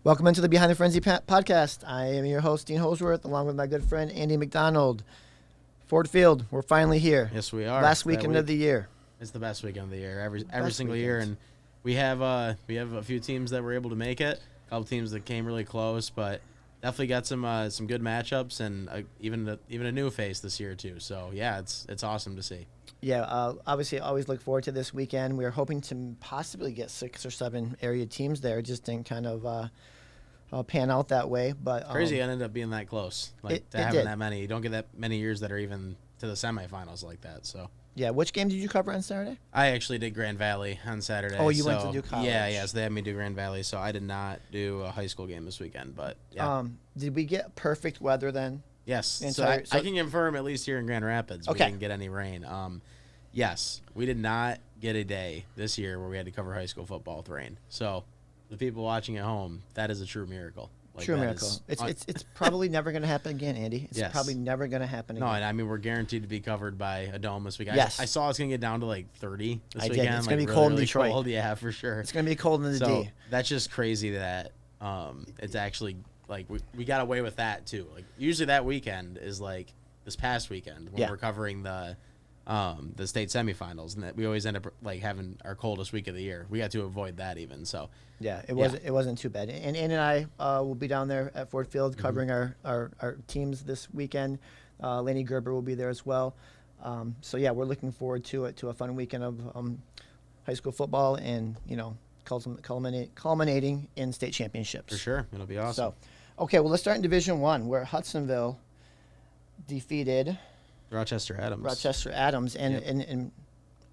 Welcome into the Behind the Frenzy podcast. I am your host, Dean Holzwarth, along with my good friend, Andy McDonald. Ford Field, we're finally here. Yes, we are. Last weekend of the year. It's the best weekend of the year, every single year. And we have a few teams that were able to make it, a couple teams that came really close, but definitely got some good matchups and even a new face this year too. So, yeah, it's awesome to see. Yeah, obviously, I always look forward to this weekend. We were hoping to possibly get 6 or 7 area teams there. It just didn't kind of pan out that way. But crazy, it ended up being that close. Having that many. You don't get that many years that are even to the semifinals like that. So. Yeah, which game did you cover on Saturday? I actually did Grand Valley on Saturday. Oh, you went to do college. Yeah, so they had me do Grand Valley, so I did not do a high school game this weekend. But yeah. Did we get perfect weather then? Yes. So I can confirm at least here in Grand Rapids we didn't get any rain. Yes, we did not get a day this year where we had to cover high school football with rain. So the people watching at home, that is a true miracle. True miracle. It's probably never going to happen again, Andy. It's probably never going to happen again. No, and I mean, we're guaranteed to be covered by a dome this weekend. Yes. I saw it's going to get down to like 30 this weekend. It's going to be cold in Detroit. Cold, yeah, for sure. It's going to be cold in the D. That's just crazy that it's actually like we got away with that too. Like usually that weekend is like this past weekend when we're covering the state semifinals, and that we always end up like having our coldest week of the year. We got to avoid that even. So yeah, it wasn't too bad. And Ann and I will be down there at Ford Field covering our teams this weekend. Laney Gerber will be there as well. So yeah, we're looking forward to it, to a fun weekend of high school football, and culminating in state championships. For sure, it'll be awesome. So, okay, well, let's start in Division I, where Hudsonville defeated Rochester Adams in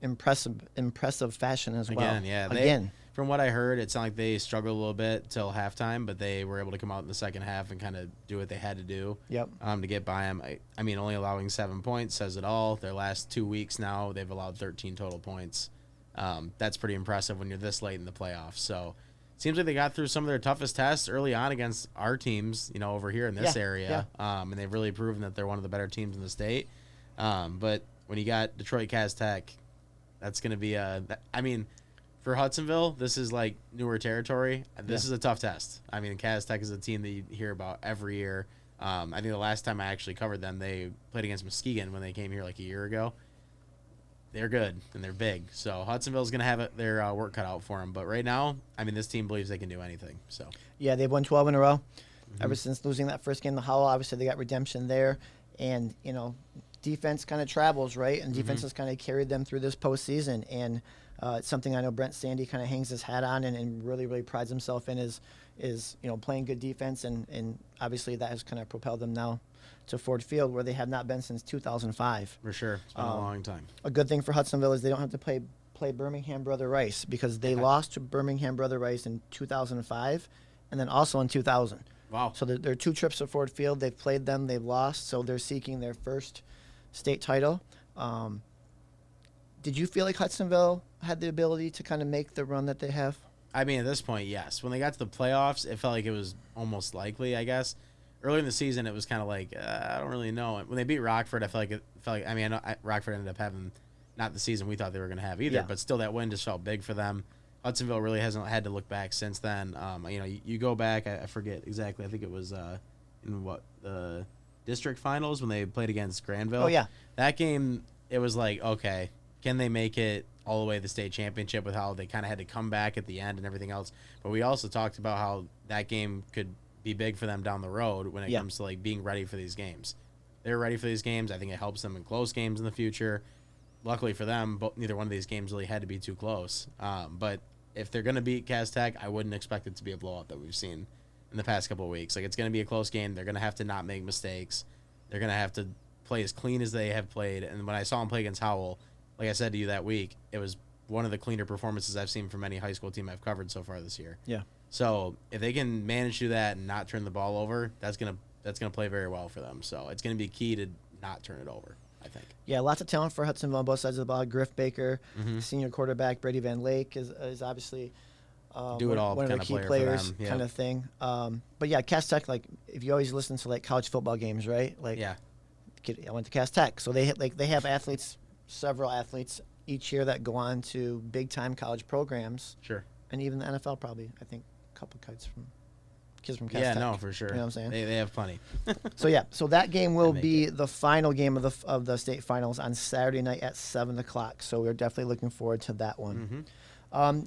impressive fashion as well. Again. From what I heard, it sounded like they struggled a little bit till halftime, but they were able to come out in the second half and kind of do what they had to do to get by them. I mean, only allowing 7 points says it all. Their last 2 weeks now, they've allowed 13 total points. That's pretty impressive when you're this late in the playoffs. So it seems like they got through some of their toughest tests early on against our teams, over here in this area. And they've really proven that they're one of the better teams in the state. But when you got Detroit Cass Tech, that's going to be for Hudsonville, this is like newer territory. This is a tough test. I mean, Cass Tech is a team that you hear about every year. I think the last time I actually covered them, they played against Muskegon when they came here like a year ago. They're good, and they're big. So Hudsonville's going to have their work cut out for them. But right now, I mean, this team believes they can do anything. So yeah, they've won 12 in a row ever since losing that first game to Howell. Obviously, they got redemption there. And, defense kind of travels, right? And defense has kind of carried them through this postseason. And it's something I know Brent Sandy kind of hangs his hat on and really, really prides himself in is playing good defense. And obviously that has kind of propelled them now to Ford Field, where they have not been since 2005. For sure. It's been a long time. A good thing for Hudsonville is they don't have to play Birmingham Brother Rice, because they lost to Birmingham Brother Rice in 2005 and then also in 2000. Wow. So there are 2 trips to Ford Field. They've played them. They've lost. So they're seeking their first state title. Did you feel like Hudsonville had the ability to kind of make the run that they have? I mean, at this point, yes. When they got to the playoffs, it felt like it was almost likely, I guess. Early in the season, it was kind of like, I don't really know. When they beat Rockford, I felt like I know Rockford ended up having not the season we thought they were going to have either, but still that win just felt big for them. Hudsonville really hasn't had to look back since then. You go back, I forget exactly. I think it was in the district finals when they played against Granville. Oh, yeah. That game, it was like, okay, can they make it all the way to the state championship, with how they kind of had to come back at the end and everything else. But we also talked about how that game could be big for them down the road when it comes to like being ready for these games. They're ready for these games. I think it helps them in close games in the future. Luckily for them, neither one of these games really had to be too close. But if they're going to beat Cass Tech, I wouldn't expect it to be a blowout that we've seen in the past couple of weeks. Like, it's going to be a close game. They're going to have to not make mistakes. They're going to have to play as clean as they have played. And when I saw them play against Howell, like I said to you that week, it was one of the cleaner performances I've seen from any high school team I've covered so far this year. Yeah. So if they can manage to do that and not turn the ball over, that's gonna play very well for them. So it's gonna be key to not turn it over, I think. Yeah, lots of talent for Hudsonville on both sides of the ball. Griff Baker, senior quarterback. Brady Van Lake is obviously one of the key players, kind of thing. But yeah, Cass Tech, like, if you always listen to like college football games, right? Like, I went to Cass Tech, so they have athletes, several athletes each year that go on to big time college programs. Sure. And even the NFL probably, I think, a couple kites from kids from Cass Yeah, Tech. no, for sure. You know what I'm saying? They have plenty. So that game will be the final game of the state finals on Saturday night at 7:00. So we're definitely looking forward to that one.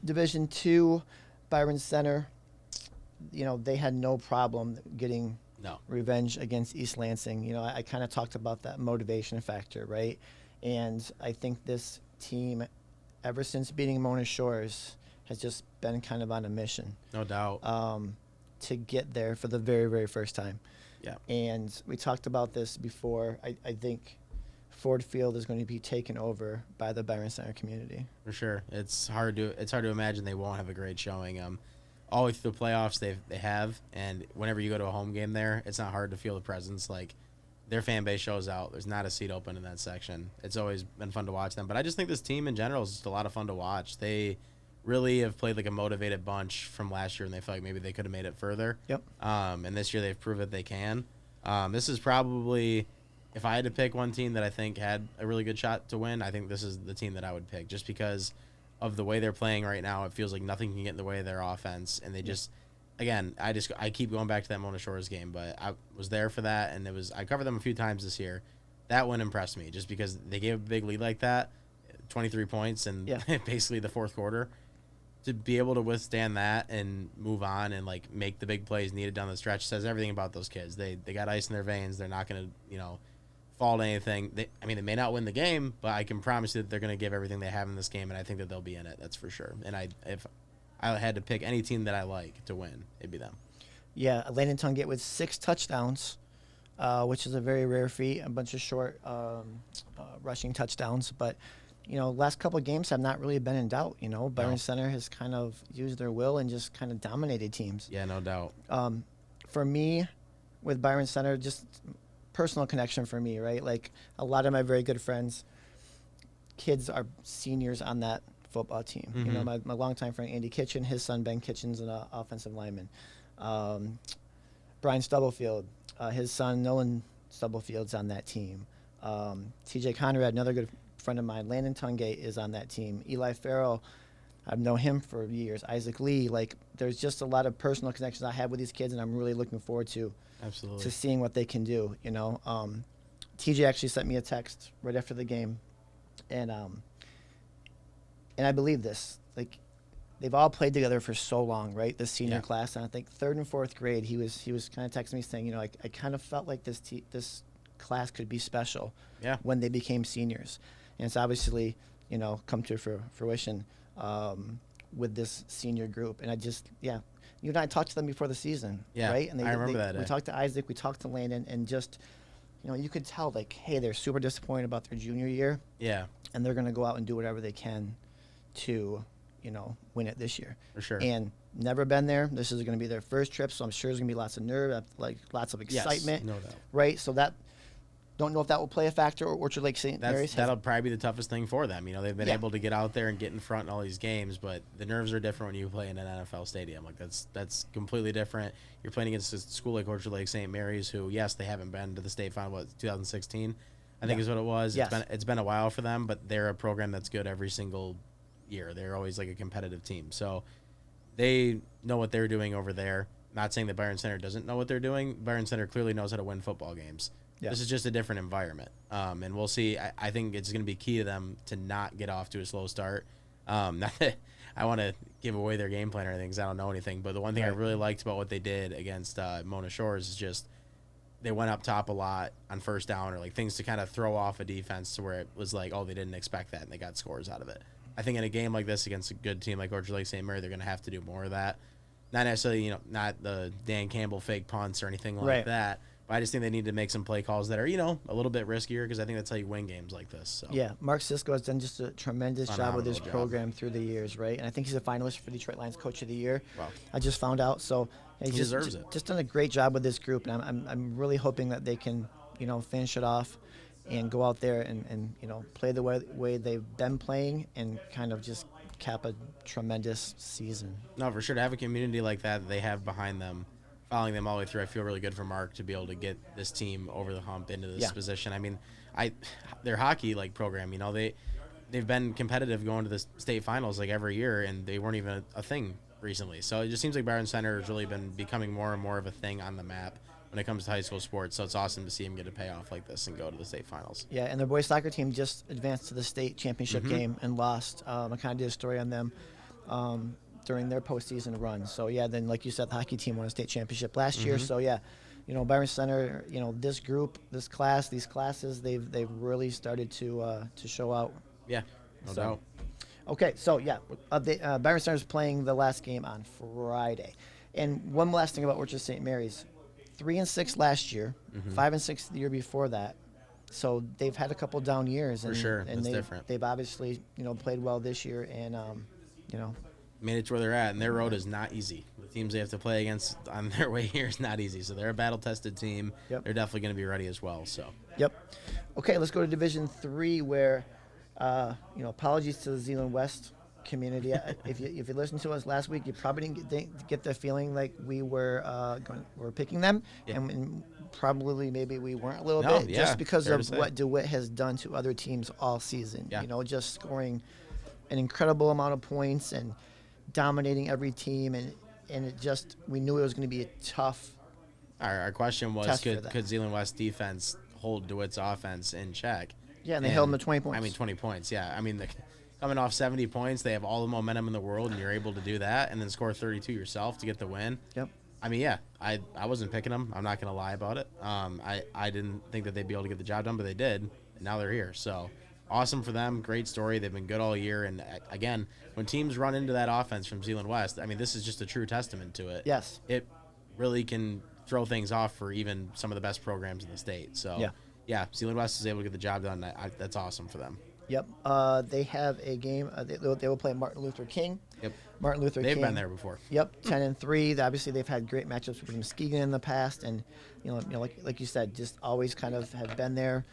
Division II, Byron Center. They had no problem getting revenge against East Lansing. I kind of talked about that motivation factor, right? And I think this team, ever since beating Mona Shores, has just been kind of on a mission. No doubt. To get there for the very, very first time. Yeah. And we talked about this before. I think Ford Field is going to be taken over by the Byron Center community. For sure. It's hard to imagine they won't have a great showing. All the way through the playoffs they have, and whenever you go to a home game there, it's not hard to feel the presence. Like, their fan base shows out. There's not a seat open in that section. It's always been fun to watch them. But I just think this team in general is just a lot of fun to watch. They really have played like a motivated bunch from last year, and they feel like maybe they could have made it further. Yep. And this year they've proved that they can. This is probably, if I had to pick one team that I think had a really good shot to win, I think this is the team that I would pick, just because of the way they're playing right now. It feels like nothing can get in the way of their offense, and they just, again, I keep going back to that Mona Shores game, but I was there for that, and I covered them a few times this year. That one impressed me, just because they gave a big lead like that, 23 points, and basically the fourth quarter. To be able to withstand that and move on and like make the big plays needed down the stretch says everything about those kids. They got ice in their veins. They're not going to fall to anything. They may not win the game, but I can promise you that they're going to give everything they have in this game, and I think that they'll be in it. That's for sure. And if I had to pick any team that I like to win, it'd be them. Yeah, Landon Tungate with 6 touchdowns, which is a very rare feat. A bunch of short rushing touchdowns, but. Last couple of games have not really been in doubt. Byron Center has kind of used their will and just kind of dominated teams. Yeah, no doubt. For me, with Byron Center, just personal connection for me, right? Like, a lot of my very good friends, kids are seniors on that football team. Mm-hmm. My longtime friend Andy Kitchen, his son Ben Kitchen's an offensive lineman. Brian Stubblefield, his son Nolan Stubblefield's on that team. TJ Conrad, another good friend of mine. Landon Tungate is on that team. Eli Farrell, I've known him for years. Isaac Lee, like, there's just a lot of personal connections I have with these kids, and I'm really looking forward to seeing what they can do. TJ actually sent me a text right after the game, and I believe this. Like, they've all played together for so long, right? This senior class, and I think 3rd and 4th grade, he was kind of texting me saying, I kind of felt like this class could be special when they became seniors. And it's obviously, come to fruition with this senior group. And you and I talked to them before the season, right? And I remember that day. We talked to Isaac, we talked to Landon, and just, you could tell, like, hey, they're super disappointed about their junior year. Yeah. And they're going to go out and do whatever they can to, win it this year. For sure. And never been there. This is going to be their first trip, so I'm sure there's going to be lots of nerve, like lots of excitement. Yes, no doubt. Right? So don't know if that will play a factor, or Orchard Lake St. Mary's. That'll probably be the toughest thing for them. They've been able to get out there and get in front in all these games, but the nerves are different when you play in an NFL stadium. Like, that's completely different. You're playing against a school like Orchard Lake St. Mary's, who, yes, they haven't been to the state final, 2016, I think is what it was. Yes. It's been a while for them, but they're a program that's good every single year. They're always like a competitive team. So they know what they're doing over there. Not saying that Byron Center doesn't know what they're doing. Byron Center clearly knows how to win football games. Yeah. This is just a different environment. And we'll see. I think it's going to be key to them to not get off to a slow start. Not that I want to give away their game plan or anything, because I don't know anything. But the one thing I really liked about what they did against Mona Shores is just they went up top a lot on first down, or like things to kind of throw off a defense to where it was like, oh, they didn't expect that, and they got scores out of it. I think in a game like this against a good team like Orchard Lake St. Mary, they're going to have to do more of that. Not necessarily, not the Dan Campbell fake punts or anything like that. I just think they need to make some play calls that are, a little bit riskier, because I think that's how you win games like this. So. Yeah, Mark Sisko has done just a tremendous job with his program through the years, right? And I think he's a finalist for Detroit Lions Coach of the Year. Wow. I just found out. So he deserves it. Just done a great job with this group, and I'm really hoping that they can, finish it off and go out there and play the way they've been playing and kind of just cap a tremendous season. No, for sure. To have a community like that they have behind them, following them all the way through, I feel really good for Mark to be able to get this team over the hump into this position. I mean, their hockey program, they've been competitive going to the state finals like every year, and they weren't even a thing recently. So it just seems like Byron Center has really been becoming more and more of a thing on the map when it comes to high school sports. So it's awesome to see him get a payoff like this and go to the state finals. Yeah, and their boys soccer team just advanced to the state championship game and lost. I kind of did a story on them during their postseason run. So yeah, then like you said, the hockey team won a state championship last year. So yeah, Byron Center, this group, this class, these classes, they've really started to show out. Yeah, no doubt. Okay, so yeah, Byron Center is playing the last game on Friday. And one last thing about Orchard St. Mary's, 3-6 last year, 5-6 the year before that. So they've had a couple down years. And, For sure, and that's different. They've obviously played well this year, and made it to where they're at, and their road is not easy. The teams they have to play against on their way here is not easy. So they're a battle-tested team. Yep. They're definitely going to be ready as well. So. Yep. Okay, let's go to Division III, where apologies to the Zeeland West community. If you listened to us last week, you probably didn't get the feeling like we were picking them, and probably maybe we weren't a little bit, just because of what DeWitt has done to other teams all season. Yeah. Just scoring an incredible amount of points and dominating every team, and we knew it was going to be a tough. Our question was, test could Zeeland West defense hold DeWitt's offense in check? Yeah, and they held them to 20 points. I mean, 20 points, yeah. I mean, coming off 70 points, they have all the momentum in the world, and you're able to do that and then score 32 yourself to get the win. Yep. I mean, yeah, I wasn't picking them. I'm not going to lie about it. I didn't think that they'd be able to get the job done, but they did, and now they're here. So awesome for them. Great story. They've been good all year. And, again, when teams run into that offense from Zeeland West, I mean, this is just a true testament to it. Yes. It really can throw things off for even some of the best programs in the state. So, yeah, Zeeland West is able to get the job done. That's awesome for them. Yep. They have a game. They will play Martin Luther King. Yep. Martin Luther King. They've been there before. Yep. 10-3. Obviously, they've had great matchups with Muskegon in the past, and like you said, just always kind of have been there.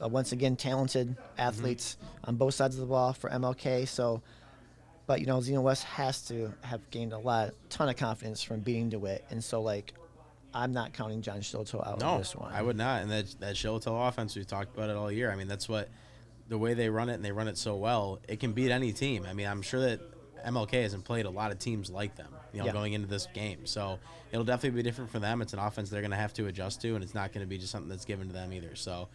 Once again, talented athletes on both sides of the ball for MLK. So, but Zeeland West has to have gained a ton of confidence from beating DeWitt, and so I'm not counting John Shillito out of this one. I would not. And that Shillito offense, we've talked about it all year. I mean, that's what the way they run it, and they run it so well. It can beat any team. I mean, I'm sure that MLK hasn't played a lot of teams like them, going into this game. So it'll definitely be different for them. It's an offense they're going to have to adjust to, and it's not going to be just something that's given to them either. So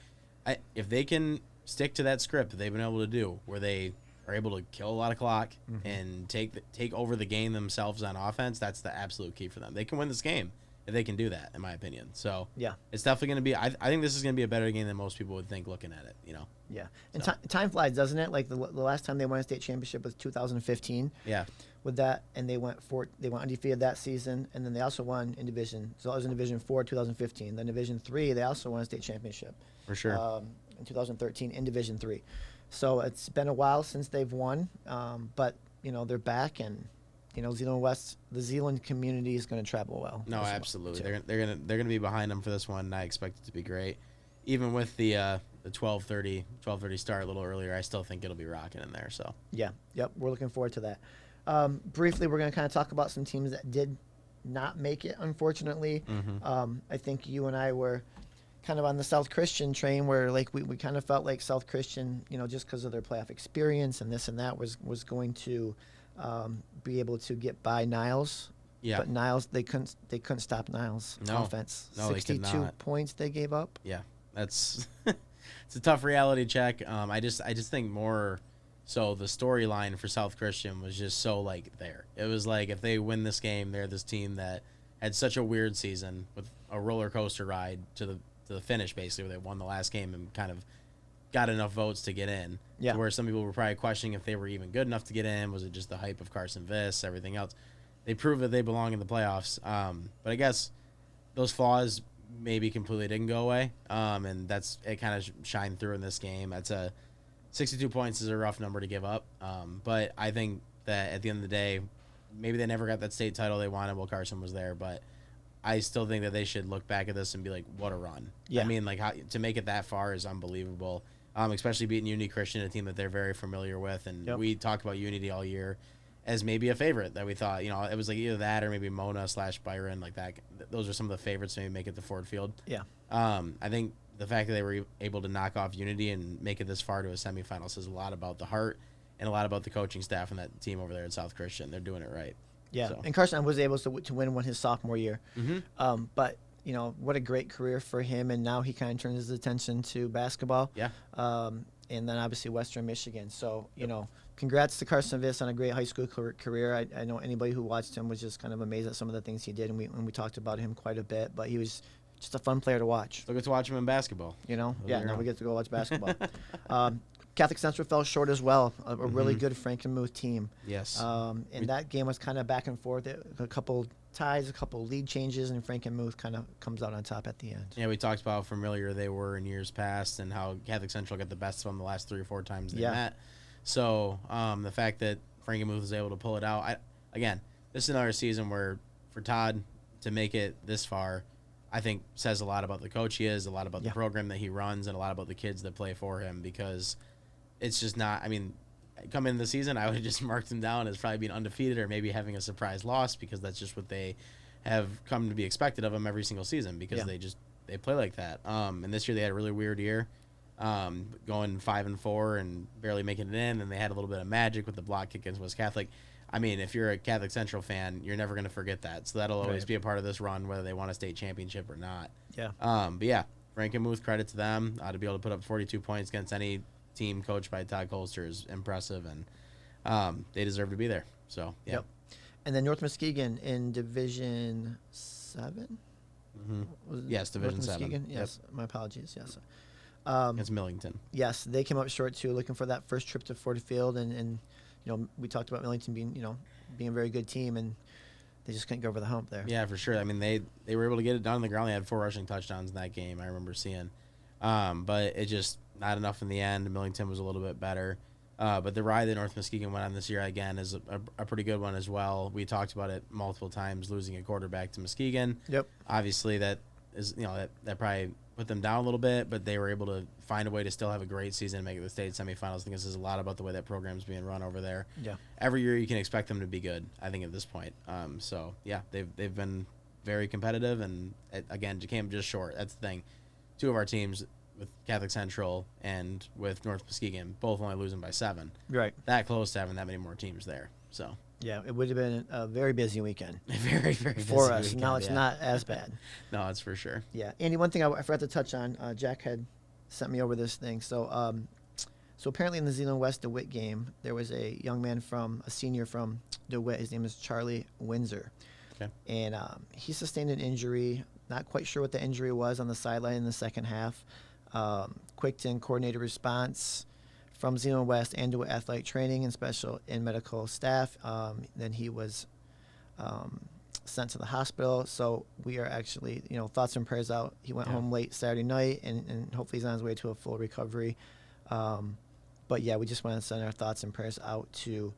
if they can stick to that script that they've been able to do, where they are able to kill a lot of clock and take over the game themselves on offense, that's the absolute key for them. They can win this game if they can do that, in my opinion. So yeah, it's definitely going to be. I think this is going to be a better game than most people would think looking at it. Yeah, and time flies, doesn't it? Like the last time they won a state championship was 2015. Yeah. With that, and they went undefeated that season, and then they also won in Division. So it was in Division 4, 2015. Then Division 3, they also won a state championship. For sure. In 2013 in Division 3. So it's been a while since they've won, but they're back, and Zeeland West, the Zeeland community is going to travel well. No, absolutely. They're gonna be behind them for this one. And I expect it to be great. Even with the 12:30 start a little earlier, I still think it'll be rocking in there. So yeah, yep, we're looking forward to that. Briefly, we're going to kind of talk about some teams that did not make it, unfortunately. I think you and I were kind of on the South Christian train, where we kind of felt like South Christian, just because of their playoff experience and this and that, was going to be able to get by Niles. Yeah. But Niles, they couldn't stop Niles' offense. No, 62 points they gave up. Yeah, that's it's a tough reality check. I just think more so the storyline for South Christian was just so there. It was like, if they win this game, they're this team that had such a weird season with a roller coaster ride to the finish, basically, where they won the last game and kind of got enough votes to get in. Yeah. To where some people were probably questioning if they were even good enough to get in. Was it just the hype of Carson Viss, everything else? They proved that they belong in the playoffs. But I guess those flaws maybe completely didn't go away. And it kind of shined through in this game. That's 62 points is a rough number to give up. But I think that at the end of the day, maybe they never got that state title they wanted while Carson was there. But I still think that they should look back at this and be like, what a run. Yeah. I mean, to make it that far is unbelievable. Especially beating Unity Christian, a team that they're very familiar with. And we talked about Unity all year as maybe a favorite that we thought, it was either that or maybe Mona/Byron, like that. Those are some of the favorites to maybe make it to Ford Field. Yeah. I think the fact that they were able to knock off Unity and make it this far to a semifinal says a lot about the heart and a lot about the coaching staff and that team over there at South Christian. They're doing it right. Yeah, So. and Carson was able to win one his sophomore year. Mm-hmm. But what a great career for him, and now he kind of turns his attention to basketball. Yeah. And then obviously Western Michigan. So congrats to Carson Viss on a great high school career. I know anybody who watched him was just kind of amazed at some of the things he did, and we talked about him quite a bit. But he was just a fun player to watch. Still get to watch him in basketball. Now we get to go watch basketball. Catholic Central fell short as well. A really good Frankenmuth team. Yes. And that game was kind of back and forth. A couple ties, a couple lead changes, and Frankenmuth kind of comes out on top at the end. Yeah, we talked about how familiar they were in years past and how Catholic Central got the best of them the last 3 or 4 times they met. So the fact that Frankenmuth was able to pull it out, again, this is another season where for Todd to make it this far, I think says a lot about the coach he is, a lot about the program that he runs, and a lot about the kids that play for him, because it's just not, coming into the season, I would have just marked them down as probably being undefeated or maybe having a surprise loss, because that's just what they have come to be expected of them every single season, because they play like that. And this year they had a really weird year, going 5-4 and barely making it in, and they had a little bit of magic with the block kick against West Catholic. If you're a Catholic Central fan, you're never going to forget that. So that'll always be a part of this run, whether they want a state championship or not. Yeah. But yeah, Frankenmuth, credit to them. To be able to put up 42 points against any team coached by Todd Colster is impressive, and they deserve to be there. So, yeah. Yep. And then North Muskegon in Division 7? Mm-hmm. Yes, Division 7. Muskegon? Yes, my apologies, yes. It's Millington. Yes, they came up short, too, looking for that first trip to Ford Field, and we talked about Millington being a very good team, and they just couldn't go over the hump there. Yeah, for sure. They were able to get it down on the ground. They had 4 rushing touchdowns in that game, I remember seeing. But it just not enough in the end. Millington was a little bit better. But the ride that North Muskegon went on this year, again, is a pretty good one as well. We talked about it multiple times, losing a quarterback to Muskegon. Yep. Obviously, that is that probably put them down a little bit, but they were able to find a way to still have a great season and make it to the state semifinals. I think this is a lot about the way that program's being run over there. Yeah. Every year you can expect them to be good, I think, at this point. So, yeah, they've been very competitive, and, again, came just short. That's the thing. 2 of our teams, with Catholic Central and with North Muskegon, both only losing by 7. Right. That close to having that many more teams there. So. Yeah, it would have been a very busy weekend. Very, very busy for us. weekend, Now it's not as bad. No, it's for sure. Yeah. Andy, one thing I forgot to touch on, Jack had sent me over this thing. So apparently in the Zeeland West DeWitt game, there was a senior from DeWitt. His name is Charlie Windsor. Okay. And he sustained an injury. Not quite sure what the injury was on the sideline in the second half. Quick and coordinated response from Zeeland West and DeWitt Athletic Training and special and medical staff. Then he was sent to the hospital. So we are actually, thoughts and prayers out. He went home late Saturday night, and hopefully he's on his way to a full recovery. But yeah, we just want to send our thoughts and prayers out to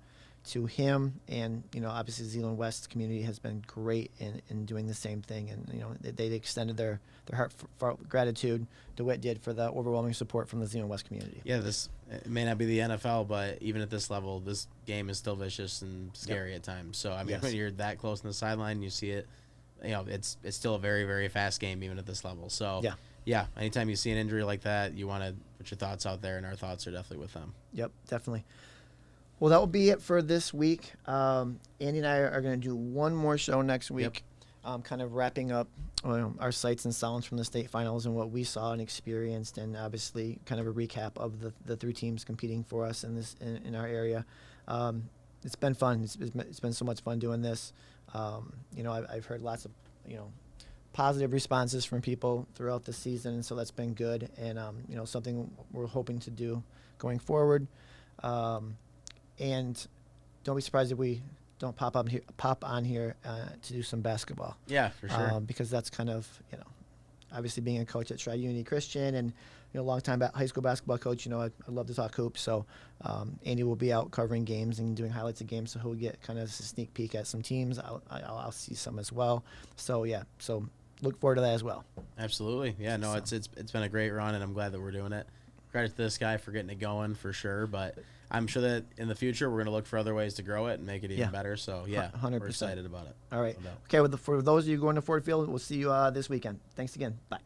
him, and obviously Zeeland West community has been great in doing the same thing, and they extended their heartfelt gratitude. DeWitt did for the overwhelming support from the Zeeland West community. Yeah, it may not be the NFL, but even at this level, this game is still vicious and scary at times. So when you're that close on the sideline, you see it. It's still a very, very fast game even at this level. So yeah, anytime you see an injury like that, you want to put your thoughts out there, and our thoughts are definitely with them. Yep, definitely. Well, that will be it for this week. Andy and I are going to do one more show next week, kind of wrapping up our sights and sounds from the state finals and what we saw and experienced, and obviously kind of a recap of the 3 teams competing for us in our area. It's been fun. It's been so much fun doing this. I've heard lots of positive responses from people throughout the season, and so that's been good, and something we're hoping to do going forward. And don't be surprised if we don't pop on here to do some basketball. Yeah, for sure. Because that's kind of, obviously being a coach at Tri-Unity Christian and, long-time high school basketball coach, I love to talk hoops. So Andy will be out covering games and doing highlights of games, so he'll get kind of a sneak peek at some teams. I'll see some as well. So, yeah, look forward to that as well. Absolutely. Yeah, no, it's been a great run, and I'm glad that we're doing it. Credit to this guy for getting it going for sure, but I'm sure that in the future we're going to look for other ways to grow it and make it even better. So, yeah, 100%. We're excited about it. All right. Okay, for those of you going to Ford Field, we'll see you this weekend. Thanks again. Bye.